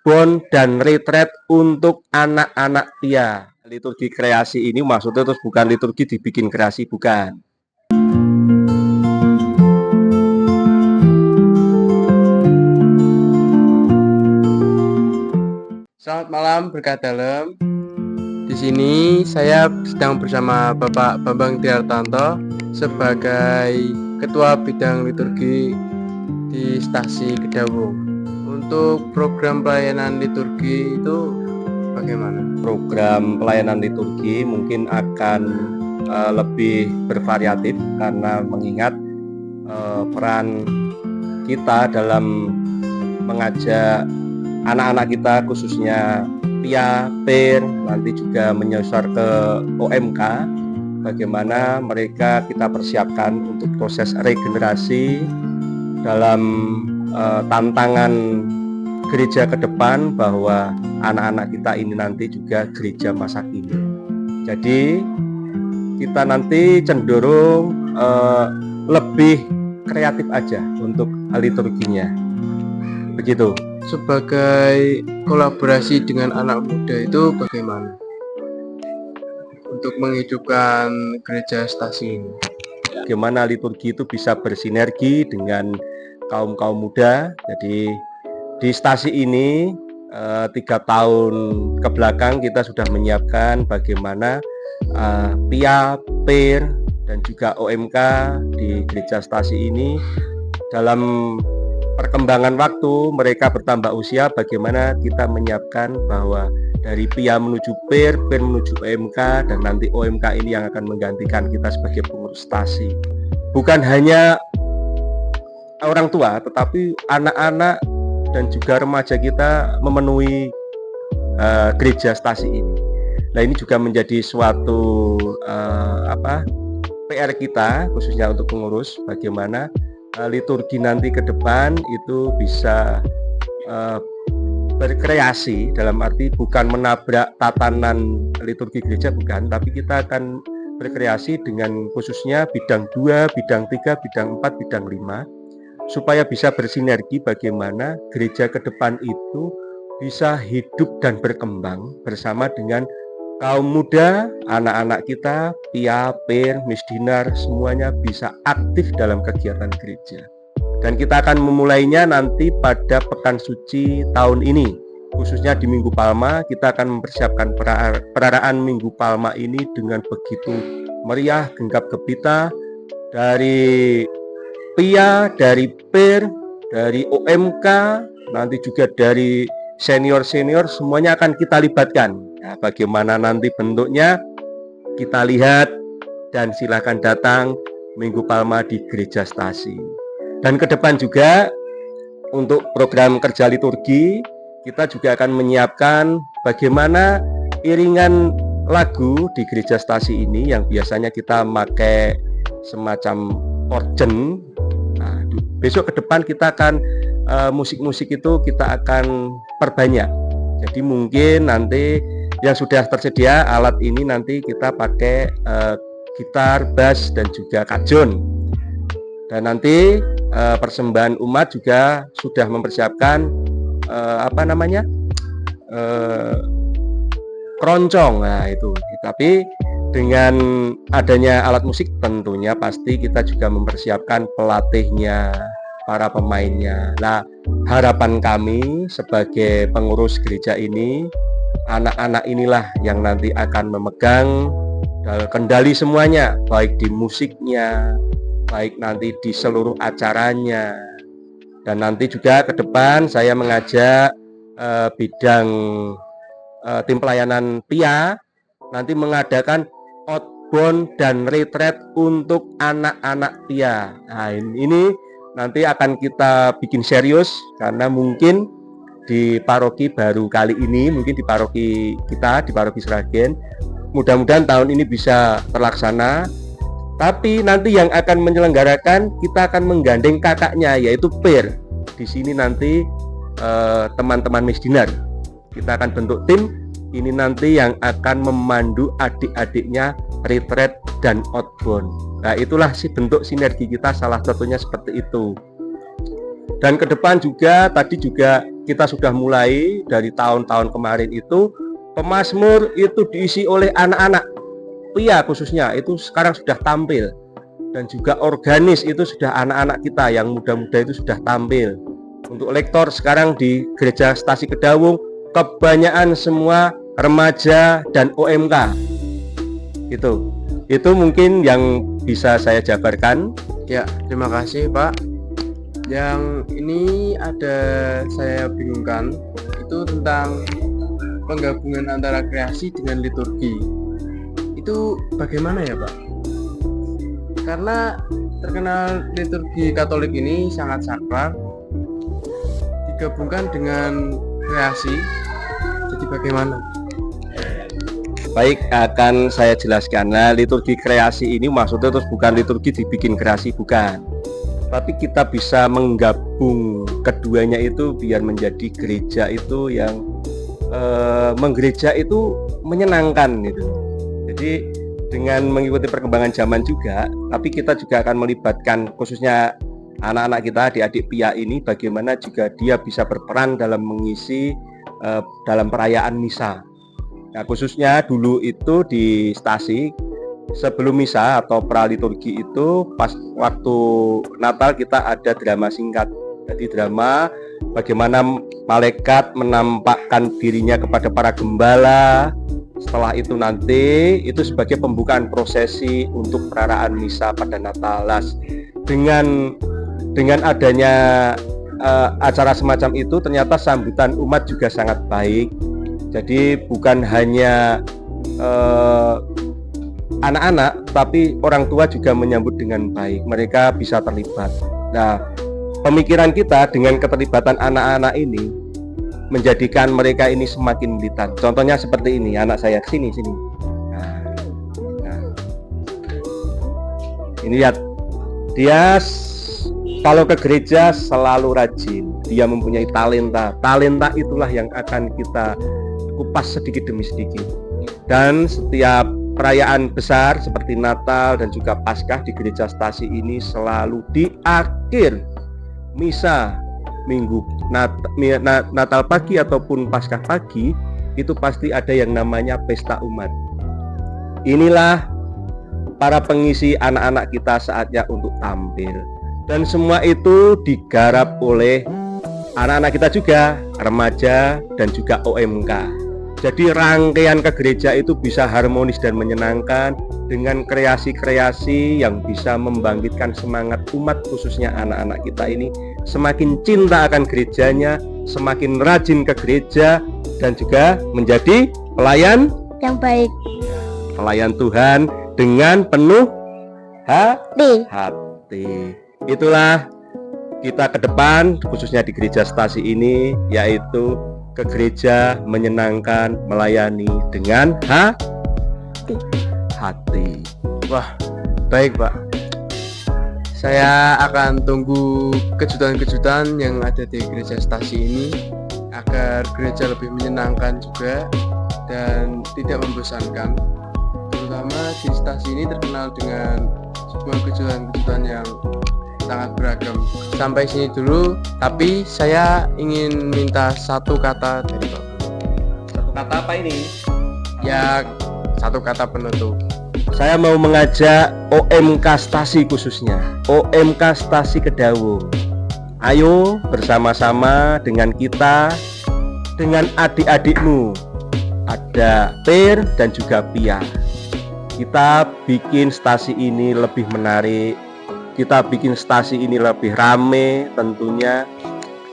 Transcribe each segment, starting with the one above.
outbound dan retreat untuk anak-anak PIA. Liturgi kreasi ini maksudnya terus bukan liturgi dibikin kreasi, bukan. Selamat malam berkah dalam. Di sini saya sedang bersama Bapak Bambang Tiartanto sebagai Ketua Bidang Liturgi di Stasi Kedawung. Untuk program pelayanan liturgi itu bagaimana? Program pelayanan liturgi mungkin akan lebih bervariatif karena mengingat peran kita dalam mengajak anak-anak kita khususnya PIA, PIR, nanti juga menyasar ke OMK, bagaimana mereka kita persiapkan untuk proses regenerasi dalam tantangan gereja ke depan, bahwa anak-anak kita ini nanti juga gereja masa kini. Jadi kita nanti cenderung lebih kreatif aja untuk liturginya, begitu. Sebagai kolaborasi dengan anak muda itu bagaimana untuk menghidupkan gereja Stasi ini? Bagaimana liturgi itu bisa bersinergi dengan kaum muda. Jadi di Stasi ini 3 tahun ke belakang kita sudah menyiapkan bagaimana PIA, PIR, dan juga OMK di gereja Stasi ini dalam perkembangan waktu mereka bertambah usia, bagaimana kita menyiapkan bahwa dari PIA menuju PIR, PIR menuju OMK, dan nanti OMK ini yang akan menggantikan kita sebagai pengurus Stasi. Bukan hanya orang tua, tetapi anak-anak dan juga remaja kita memenuhi gereja Stasi ini. Nah, ini juga menjadi suatu PR kita khususnya untuk pengurus, bagaimana liturgi nanti ke depan itu bisa berkreasi, dalam arti bukan menabrak tatanan liturgi gereja, bukan, tapi kita akan berkreasi dengan khususnya bidang 2, bidang 3, bidang 4, bidang 5, supaya bisa bersinergi bagaimana gereja ke depan itu bisa hidup dan berkembang bersama dengan kaum muda, anak-anak kita, PIA, PIR, Misdinar, semuanya bisa aktif dalam kegiatan gereja. Dan kita akan memulainya nanti pada Pekan Suci tahun ini, khususnya di Minggu Palma. Kita akan mempersiapkan perayaan Minggu Palma ini dengan begitu meriah, genggam gempita, dari PIA, dari PIR, dari OMK, nanti juga dari senior-senior, semuanya akan kita libatkan. Nah, bagaimana nanti bentuknya kita lihat, dan silakan datang Minggu Palma di Gereja Stasi. Dan ke depan juga untuk program kerja liturgi kita juga akan menyiapkan bagaimana iringan lagu di Gereja Stasi ini yang biasanya kita pakai semacam organ. Nah, besok ke depan kita akan musik-musik itu kita akan perbanyak. Jadi mungkin nanti yang sudah tersedia alat ini nanti kita pakai gitar, bass, dan juga kajon. Dan nanti persembahan umat juga sudah mempersiapkan keroncong. Nah itu, tapi dengan adanya alat musik tentunya pasti kita juga mempersiapkan pelatihnya, para pemainnya. Nah, harapan kami sebagai pengurus gereja ini, anak-anak inilah yang nanti akan memegang kendali semuanya, baik di musiknya, baik nanti di seluruh acaranya. Dan nanti juga ke depan saya mengajak bidang tim pelayanan PIA nanti mengadakan outbound dan retreat untuk anak-anak PIA. Nah, ini nanti akan kita bikin serius, karena mungkin di paroki baru kali ini, mungkin di paroki kita, di paroki Sragen, mudah-mudahan tahun ini bisa terlaksana. Tapi nanti yang akan menyelenggarakan, kita akan menggandeng kakaknya, yaitu PIR. Di sini nanti teman-teman Misdinar, kita akan bentuk tim ini nanti yang akan memandu adik-adiknya retreat dan outbound. Nah, itulah bentuk sinergi kita, salah satunya seperti itu. Dan ke depan juga tadi juga kita sudah mulai dari tahun-tahun kemarin itu, pemazmur itu diisi oleh anak-anak pria khususnya, itu sekarang sudah tampil. Dan juga organis itu sudah anak-anak kita yang muda-muda itu sudah tampil. Untuk lektor sekarang di Gereja Stasi Kedawung kebanyakan semua remaja dan OMK. Itu mungkin yang bisa saya jabarkan. Ya, terima kasih Pak. Yang ini ada saya bingungkan, itu tentang penggabungan antara kreasi dengan liturgi. Itu bagaimana ya Pak? Karena terkenal liturgi Katolik ini sangat sakral, digabungkan dengan kreasi, jadi bagaimana? Baik, akan saya jelaskan. Nah, liturgi kreasi ini maksudnya terus bukan liturgi dibikin kreasi, bukan. Tapi kita bisa menggabung keduanya itu biar menjadi gereja itu yang menggereja itu menyenangkan gitu. Jadi dengan mengikuti perkembangan zaman juga, tapi kita juga akan melibatkan khususnya anak-anak kita, adik-adik pia ini, bagaimana juga dia bisa berperan dalam mengisi dalam perayaan misa. Nah, khususnya dulu itu di stasi sebelum misa atau praliturgi itu pas waktu Natal kita ada drama singkat. Jadi drama bagaimana malaikat menampakkan dirinya kepada para gembala. Setelah itu nanti itu sebagai pembukaan prosesi untuk perayaan misa pada Natalas. Dengan adanya acara semacam itu ternyata sambutan umat juga sangat baik. Jadi bukan hanya anak-anak, tapi orang tua juga menyambut dengan baik. Mereka bisa terlibat. Nah, pemikiran kita dengan keterlibatan anak-anak ini menjadikan mereka ini semakin militan. Contohnya seperti ini, anak saya sini. Nah. Ini lihat, dia kalau ke gereja selalu rajin. Dia mempunyai talenta. Talenta itulah yang akan kita kupas sedikit demi sedikit. Dan setiap perayaan besar seperti Natal dan juga Paskah di gereja stasi ini selalu di akhir misa minggu Natal pagi ataupun Paskah pagi itu pasti ada yang namanya pesta umat. Inilah para pengisi anak-anak kita saatnya untuk tampil, dan semua itu digarap oleh anak-anak kita juga, remaja dan juga OMK. Jadi rangkaian ke gereja itu bisa harmonis dan menyenangkan dengan kreasi-kreasi yang bisa membangkitkan semangat umat, khususnya anak-anak kita ini semakin cinta akan gerejanya, semakin rajin ke gereja, dan juga menjadi pelayan yang baik, pelayan Tuhan dengan penuh hati. Itulah kita ke depan, khususnya di gereja stasi ini, yaitu ke gereja menyenangkan, melayani dengan hati. Wah, baik Pak. Saya akan tunggu kejutan-kejutan yang ada di gereja stasi ini agar gereja lebih menyenangkan juga dan tidak membosankan. Terutama di stasi ini terkenal dengan sebuah kejutan-kejutan yang sangat beragam. Sampai sini dulu, tapi saya ingin minta satu kata dari Bapak. Satu kata apa ini? Ya, satu kata penutup. Saya mau mengajak OMK Stasi, khususnya OMK Stasi Kedawung. Ayo bersama-sama dengan kita, dengan adik-adikmu, ada Per dan juga Pia. Kita bikin stasi ini lebih menarik, kita bikin stasi ini lebih rame tentunya.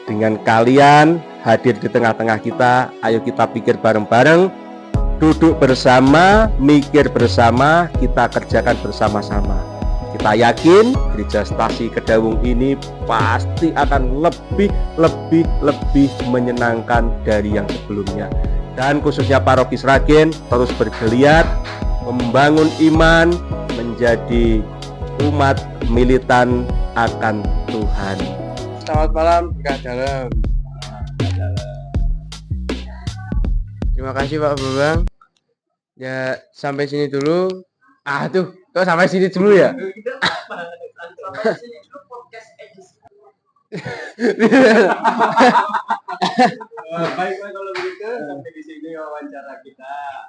Dengan kalian hadir di tengah-tengah kita, ayo kita pikir bareng-bareng, duduk bersama, mikir bersama, kita kerjakan bersama-sama. Kita yakin gereja stasi Kedawung ini pasti akan lebih menyenangkan dari yang sebelumnya. Dan khususnya paroki Sragen terus bergeliat membangun iman, menjadi umat militan akan Tuhan. Selamat malam, berkah dalam. Terima kasih Pak Bambang. Ya, sampai sini dulu. Kok sampai sini dulu ya? Baiklah kalau begitu sampai di sini wawancara kita.